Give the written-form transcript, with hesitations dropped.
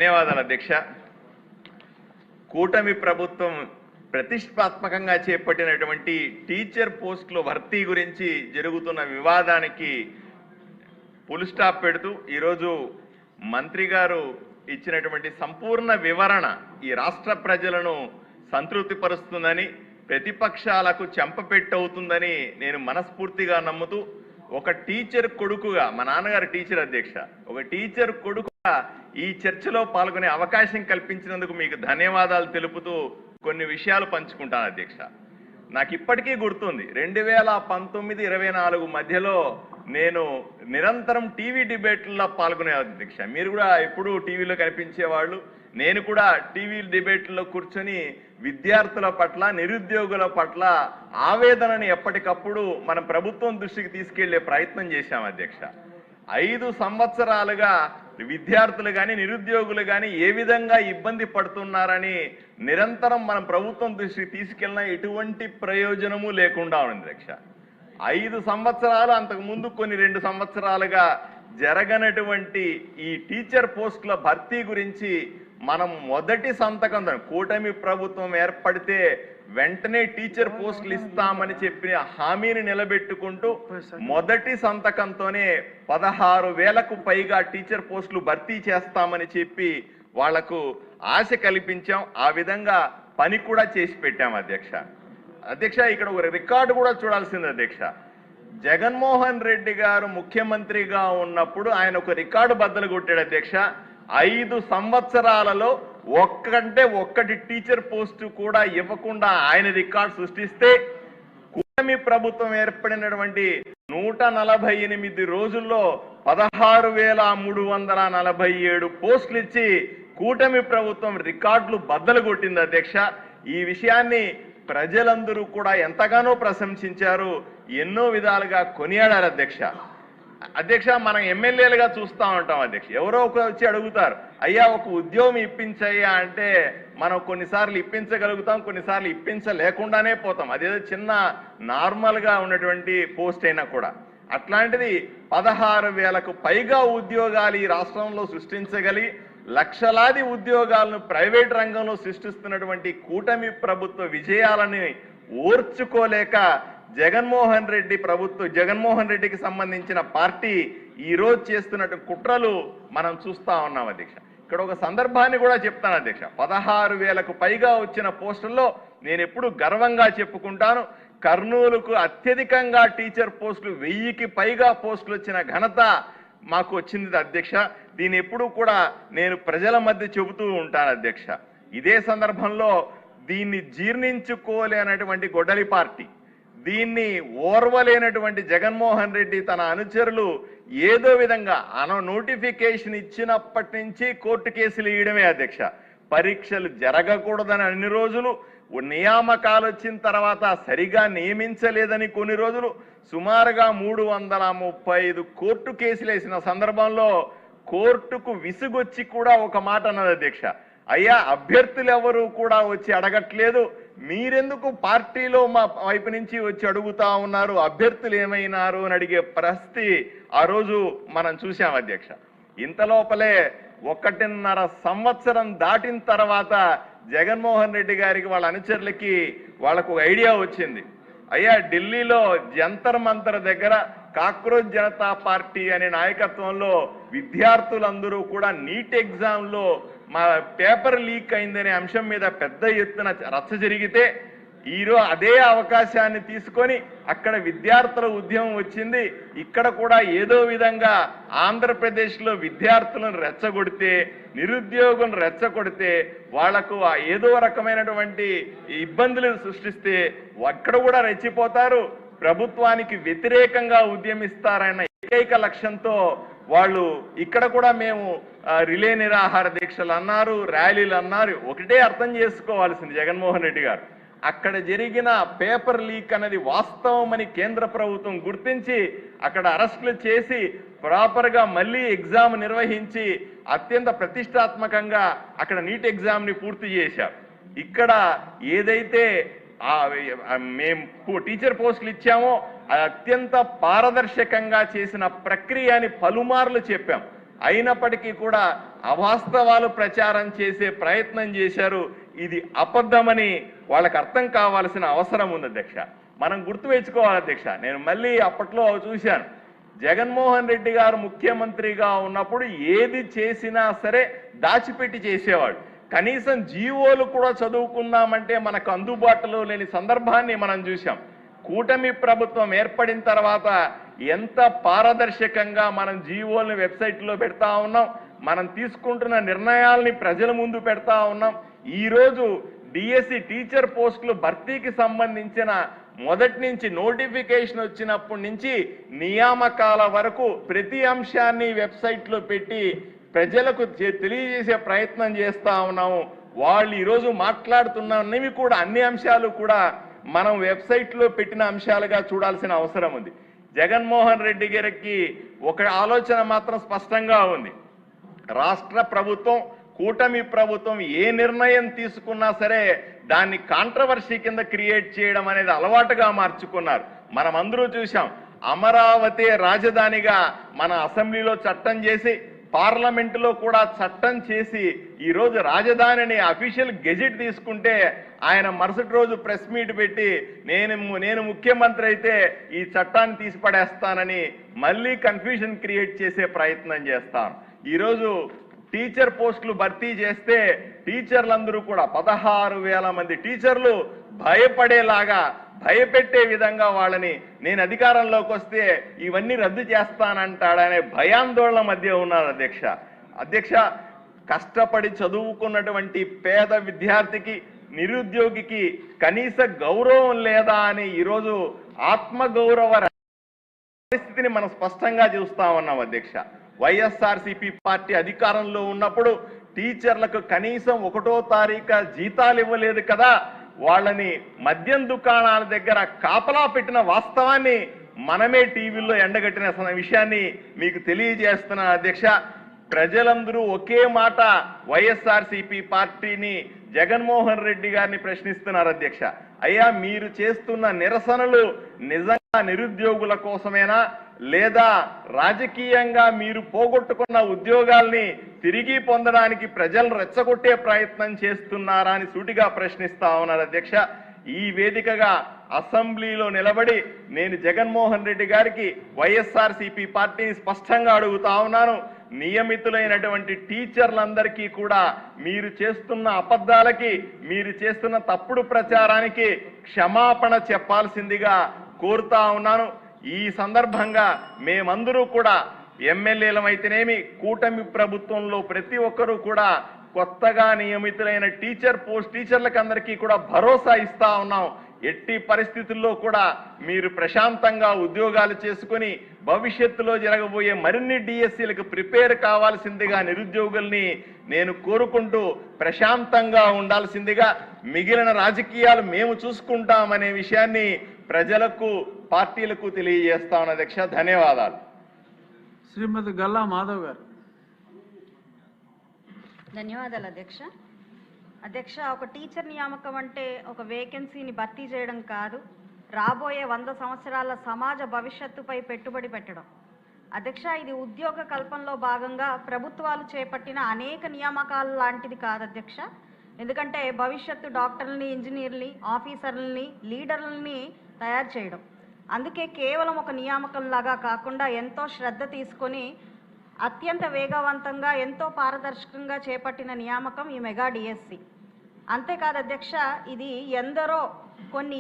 ధన్యవాదాలు అధ్యక్ష. కూటమి ప్రభుత్వం ప్రతిష్టాత్మకంగా చేపట్టినటువంటి టీచర్ పోస్టుల భర్తీ గురించి జరుగుతున్న వివాదానికి ఫుల్ స్టాప్ పెడుతూ ఈరోజు మంత్రి గారు ఇచ్చినటువంటి సంపూర్ణ వివరణ ఈ రాష్ట్ర ప్రజలను సంతృప్తిపరుస్తుందని, ప్రతిపక్షాలకు చెంపపెట్టవుతుందని నేను మనస్ఫూర్తిగా నమ్ముతూ, ఒక టీచర్ కొడుకుగా, మా నాన్నగారు టీచర్ అధ్యక్ష, ఒక టీచర్ కొడుకుగా ఈ చర్చలో పాల్గొనే అవకాశం కల్పించినందుకు మీకు ధన్యవాదాలు తెలుపుతూ కొన్ని విషయాలు పంచుకుంటాను అధ్యక్ష. నాకు ఇప్పటికీ గుర్తుంది 2019-24 మధ్యలో నేను నిరంతరం టీవీ డిబేట్లలో పాల్గొనే అధ్యక్ష. మీరు కూడా ఎప్పుడూ టీవీలో కనిపించేవాళ్ళు. నేను కూడా టీవీ డిబేట్లో కూర్చొని విద్యార్థుల పట్ల, నిరుద్యోగుల పట్ల ఆవేదనని ఎప్పటికప్పుడు మనం ప్రభుత్వం దృష్టికి తీసుకెళ్లే ప్రయత్నం చేశాం అధ్యక్ష. 5 సంవత్సరాలుగా విద్యార్థులు కానీ నిరుద్యోగులు కానీ ఏ విధంగా ఇబ్బంది పడుతున్నారని నిరంతరం మనం ప్రభుత్వం దృష్టికి తీసుకెళ్ళినా ఎటువంటి ప్రయోజనము లేకుండా ఉంది అధ్యక్ష. 5 సంవత్సరాలు అంతకుముందు కొన్ని 2 సంవత్సరాలుగా జరగనటువంటి ఈ టీచర్ పోస్టుల భర్తీ గురించి మనం మొదటి సంతకం, కూటమి ప్రభుత్వం ఏర్పడితే వెంటనే టీచర్ పోస్టులు ఇస్తామని చెప్పిన హామీని నిలబెట్టుకుంటూ మొదటి సంతకంతోనే 16,000కు పైగా టీచర్ పోస్టులు భర్తీ చేస్తామని చెప్పి వాళ్లకు ఆశ కల్పించాం. ఆ విధంగా పని కూడా చేసి పెట్టాం అధ్యక్ష. ఇక్కడ ఒక రికార్డు కూడా చూడాల్సింది అధ్యక్ష. జగన్మోహన్ రెడ్డి గారు ముఖ్యమంత్రిగా ఉన్నప్పుడు ఆయన ఒక రికార్డు బద్దలు కొట్టాడు అధ్యక్ష. 5 సంవత్సరాలలో ఒక్కటి టీచర్ పోస్టు కూడా ఇవ్వకుండా ఆయన రికార్డు సృష్టిస్తే, కూటమి ప్రభుత్వం ఏర్పడినటువంటి 148 రోజుల్లో 16,347 పోస్టులు ఇచ్చి కూటమి ప్రభుత్వం రికార్డులు బద్దలు కొట్టింది అధ్యక్ష. ఈ విషయాన్ని ప్రజలందరూ కూడా ఎంతగానో ప్రశంసించారు, ఎన్నో విధాలుగా కొనియాడారు అధ్యక్ష. మనం ఎమ్మెల్యేలుగా చూస్తూ ఉంటాం అధ్యక్ష. ఎవరో ఒకరు వచ్చి అడుగుతారు, అయ్యా ఒక ఉద్యోగం ఇప్పించయ్యా అంటే మనం కొన్నిసార్లు ఇప్పించగలుగుతాం, కొన్నిసార్లు ఇప్పించలేకుండానే పోతాం. అదేదో చిన్న నార్మల్గా ఉన్నటువంటి పోస్ట్ అయినా కూడా. అట్లాంటిది 16,000కు పైగా ఉద్యోగాలు ఈ రాష్ట్రంలో సృష్టించగలిగి లక్షలాది ఉద్యోగాలను ప్రైవేట్ రంగంలో సృష్టిస్తున్నటువంటి కూటమి ప్రభుత్వ విజయాలని ఓర్చుకోలేక జగన్మోహన్ రెడ్డికి సంబంధించిన పార్టీ ఈ రోజు చేస్తున్నట్టు కుట్రలు మనం చూస్తా ఉన్నాం అధ్యక్ష. ఇక్కడ ఒక సందర్భాన్ని కూడా చెప్తాను అధ్యక్ష. 16,000కు పైగా వచ్చిన పోస్టుల్లో నేను ఎప్పుడు గర్వంగా చెప్పుకుంటాను, కర్నూలుకు అత్యధికంగా టీచర్ పోస్టులు 1000కి పైగా పోస్టులు వచ్చిన ఘనత మాకు వచ్చింది అధ్యక్ష. దీన్ని ఎప్పుడు కూడా నేను ప్రజల మధ్య చెబుతూ ఉంటాను అధ్యక్ష. ఇదే సందర్భంలో దీన్ని జీర్ణించుకోలేనటువంటి గొడ్డలి పార్టీ, దీన్ని ఓర్వలేనటువంటి జగన్మోహన్ రెడ్డి తన అనుచరులు ఏదో విధంగా నోటిఫికేషన్ ఇచ్చినప్పటి నుంచి కోర్టు కేసులు ఇవ్వడమే అధ్యక్ష. పరీక్షలు జరగకూడదని అన్ని రోజులు, నియామకాలు వచ్చిన తర్వాత సరిగా నియమించలేదని కొన్ని రోజులు, సుమారుగా 335 కోర్టు కేసులు వేసిన సందర్భంలో కోర్టుకు విసుగొచ్చి కూడా ఒక మాట అన్నది అధ్యక్ష, అయ్యా అభ్యర్థులు ఎవరు కూడా వచ్చి అడగట్లేదు, మీరెందుకు పార్టీలో మా వైపు నుంచి వచ్చి అడుగుతా ఉన్నారు, అభ్యర్థులు ఏమైనారు అని అడిగే పరిస్థితి ఆ రోజు మనం చూసాం అధ్యక్ష. ఇంతలోపలే 1.5 సంవత్సరం దాటిన తర్వాత జగన్మోహన్ రెడ్డి గారికి, వాళ్ళ అనుచరులకి వాళ్ళకు ఒక ఐడియా వచ్చింది. అయ్యా ఢిల్లీలో జంతర్ మంతర్ దగ్గర కాక్రోచ్ జనతా పార్టీ అనే నాయకత్వంలో విద్యార్థులందరూ కూడా నీట్ ఎగ్జామ్లో మా పేపర్ లీక్ అయిందనే అంశం మీద పెద్ద ఎత్తున రచ్చ జరిగితే, ఈరోజు అదే అవకాశాన్ని తీసుకొని అక్కడ విద్యార్థుల ఉద్యమం వచ్చింది. ఇక్కడ కూడా ఏదో విధంగా ఆంధ్రప్రదేశ్లో విద్యార్థులను రెచ్చగొడితే, నిరుద్యోగులను రెచ్చగొడితే, వాళ్లకు ఏదో రకమైనటువంటి ఇబ్బందులు సృష్టిస్తే అక్కడ కూడా రెచ్చిపోతారు, ప్రభుత్వానికి వ్యతిరేకంగా ఉద్యమిస్తారన్న ఏకైక లక్ష్యంతో వాళ్ళు ఇక్కడ కూడా మేము రిలే నిరాహార దీక్షలు అన్నారు, ర్యాలీలు అన్నారు. ఒకటే అర్థం చేసుకోవాల్సింది జగన్మోహన్ రెడ్డి గారు, అక్కడ జరిగిన పేపర్ లీక్ అనేది వాస్తవమని కేంద్ర ప్రభుత్వం గుర్తించి అక్కడ అరెస్టులు చేసి ప్రాపర్గా మళ్ళీ ఎగ్జామ్ నిర్వహించి అత్యంత ప్రతిష్టాత్మకంగా అక్కడ నీట్ ఎగ్జామ్ని పూర్తి చేశారు. ఇక్కడ ఏదైతే మేము టీచర్ పోస్టులు ఇచ్చామో అది అత్యంత పారదర్శకంగా చేసిన ప్రక్రియని పలుమార్లు చెప్పాం. అయినప్పటికీ కూడా అవాస్తవాలు ప్రచారం చేసే ప్రయత్నం చేశారు. ఇది అబద్ధమని వాళ్ళకి అర్థం కావాల్సిన అవసరం ఉంది అధ్యక్ష. మనం గుర్తుపెట్టుకోవాలి అధ్యక్ష. నేను మళ్ళీ అప్పట్లో చూశాను, జగన్మోహన్ రెడ్డి గారు ముఖ్యమంత్రిగా ఉన్నప్పుడు ఏది చేసినా సరే దాచిపెట్టి చేసేవాడు. కనీసం జీవోలు కూడా చదువుకుందామంటే మనకు అందుబాటులో లేని సందర్భాన్ని మనం చూసాం. కూటమి ప్రభుత్వం ఏర్పడిన తర్వాత ఎంత పారదర్శకంగా మనం జీవోల్ని వెబ్సైట్లో పెడతా ఉన్నాం, మనం తీసుకుంటున్న నిర్ణయాల్ని ప్రజల ముందు పెడతా ఉన్నాం. ఈరోజు డిఎస్సి టీచర్ పోస్టులు భర్తీకి సంబంధించిన మొదటి నుంచి నోటిఫికేషన్ వచ్చినప్పటి నుంచి నియామకాల వరకు ప్రతి అంశాన్ని వెబ్సైట్లో పెట్టి ప్రజలకు తెలియజేసే ప్రయత్నం చేస్తా ఉన్నాము. వాళ్ళు ఈరోజు మాట్లాడుతున్నవి కూడా అన్ని అంశాలు కూడా మనం వెబ్సైట్లో పెట్టిన అంశాలుగా చూడాల్సిన అవసరం ఉంది. జగన్మోహన్ రెడ్డి గారికి ఒక ఆలోచన మాత్రం స్పష్టంగా ఉంది. రాష్ట్ర ప్రభుత్వం, కూటమి ప్రభుత్వం ఏ నిర్ణయం తీసుకున్నా సరే దాన్ని కాంట్రవర్సీ కింద క్రియేట్ చేయడం అనేది అలవాటుగా మార్చుకున్నారు. మనం అందరూ చూసాం, అమరావతి రాజధానిగా మన అసెంబ్లీలో చట్టం చేసి పార్లమెంటులో కూడా చట్టం చేసి ఈరోజు రాజధానిని అఫీషియల్ గెజెట్ తీసుకుంటే ఆయన మరుసటి రోజు ప్రెస్ మీట్ పెట్టి నేను ముఖ్యమంత్రి అయితే ఈ చట్టాన్ని తీసిపడేస్తానని మళ్ళీ కన్ఫ్యూజన్ క్రియేట్ చేసే ప్రయత్నం చేస్తాను. ఈరోజు టీచర్ పోస్టులు భర్తీ చేస్తే టీచర్లందరూ కూడా 16,000 మంది టీచర్లు భయపడేలాగా భయపెట్టే విధంగా వాళ్ళని నేను అధికారంలోకి వస్తే ఇవన్నీ రద్దు చేస్తానంటాడనే భయాందోళన మధ్య ఉన్నారు అధ్యక్ష. కష్టపడి చదువుకున్నటువంటి పేద విద్యార్థికి, నిరుద్యోగికి కనీస గౌరవం లేదా అని ఈరోజు ఆత్మగౌరవ పరిస్థితిని మనం స్పష్టంగా చూస్తా ఉన్నాం అధ్యక్ష. వైఎస్ఆర్సీపీ పార్టీ అధికారంలో ఉన్నప్పుడు టీచర్లకు కనీసం 1వ తారీఖు జీతాలు ఇవ్వలేదు కదా, వాళ్ళని మద్యం దుకాణాల దగ్గర కాపలా పెట్టిన వాస్తవాన్ని మనమే టీవీలో ఎండగట్టిన విషయాన్ని మీకు తెలియజేస్తున్నా అధ్యక్ష. ప్రజలందరూ ఒకే మాట వైఎస్ఆర్సీపీ పార్టీని, జగన్మోహన్ రెడ్డి గారిని ప్రశ్నిస్తున్నారు అధ్యక్ష. అయ్యా, మీరు చేస్తున్న నిరసనలు నిజంగా నిరుద్యోగుల కోసమేనా, లేదా రాజకీయంగా మీరు పోగొట్టుకున్న ఉద్యోగాల్ని తిరిగి పొందడానికి ప్రజలను రెచ్చగొట్టే ప్రయత్నం చేస్తున్నారా అని సూటిగా ప్రశ్నిస్తా ఉన్నారు అధ్యక్ష. ఈ వేదికగా అసెంబ్లీలో నిలబడి నేను జగన్మోహన్ రెడ్డి గారికి, వైఎస్ఆర్సీపీ పార్టీని స్పష్టంగా అడుగుతా ఉన్నాను. నియమితులైనటువంటి టీచర్లందరికీ కూడా మీరు చేస్తున్న అబద్ధాలకి, మీరు చేస్తున్న తప్పుడు ప్రచారానికి క్షమాపణ చెప్పాల్సిందిగా కోరుతా ఉన్నాను. ఈ సందర్భంగా మేమందరూ కూడా ఎమ్మెల్యేలమైతేనేమి, కూటమి ప్రభుత్వంలో ప్రతి ఒక్కరూ కూడా కొత్తగా నియమితులైన టీచర్లకు అందరికీ కూడా భరోసా ఇస్తా ఉన్నాం. ఎట్టి పరిస్థితుల్లో కూడా మీరు ప్రశాంతంగా ఉద్యోగాలు చేసుకుని భవిష్యత్తులో జరగబోయే మరిన్ని డిఎస్సీలకు ప్రిపేర్ కావాల్సిందిగా నిరుద్యోగుల్ని నేను కోరుకుంటూ ప్రశాంతంగా ఉండాల్సిందిగా, మిగిలిన రాజకీయాలు మేము చూసుకుంటామనే విషయాన్ని ప్రజలకు, పార్టీలకు తెలియజేస్తా ఉన్న అధ్యక్ష. ధన్యవాదాలు. శ్రీమతి గల్లా మాధవ్ గారు. ధన్యవాదాలు అధ్యక్ష. ఒక టీచర్ నియామకం అంటే ఒక వేకెన్సీని భర్తీ చేయడం కాదు, రాబోయే 100 సంవత్సరాల సమాజ భవిష్యత్తుపై పెట్టుబడి పెట్టడం. అధ్యక్ష, ఇది ఉద్యోగ కల్పనలో భాగంగా ప్రభుత్వాలు చేపట్టిన అనేక నియామకాలు లాంటిది కాదు అధ్యక్ష. ఎందుకంటే భవిష్యత్తు డాక్టర్లని, ఇంజనీర్లని, ఆఫీసర్లని, లీడర్లని తయారు చేయడం. అందుకే కేవలం ఒక నియామకంలాగా కాకుండా ఎంతో శ్రద్ధ తీసుకొని అత్యంత వేగవంతంగా, ఎంతో పారదర్శకంగా చేపట్టిన నియామకం ఈ మెగా డిఎస్సి. అంతేకాదు అధ్యక్ష, ఇది ఎందరో కొన్ని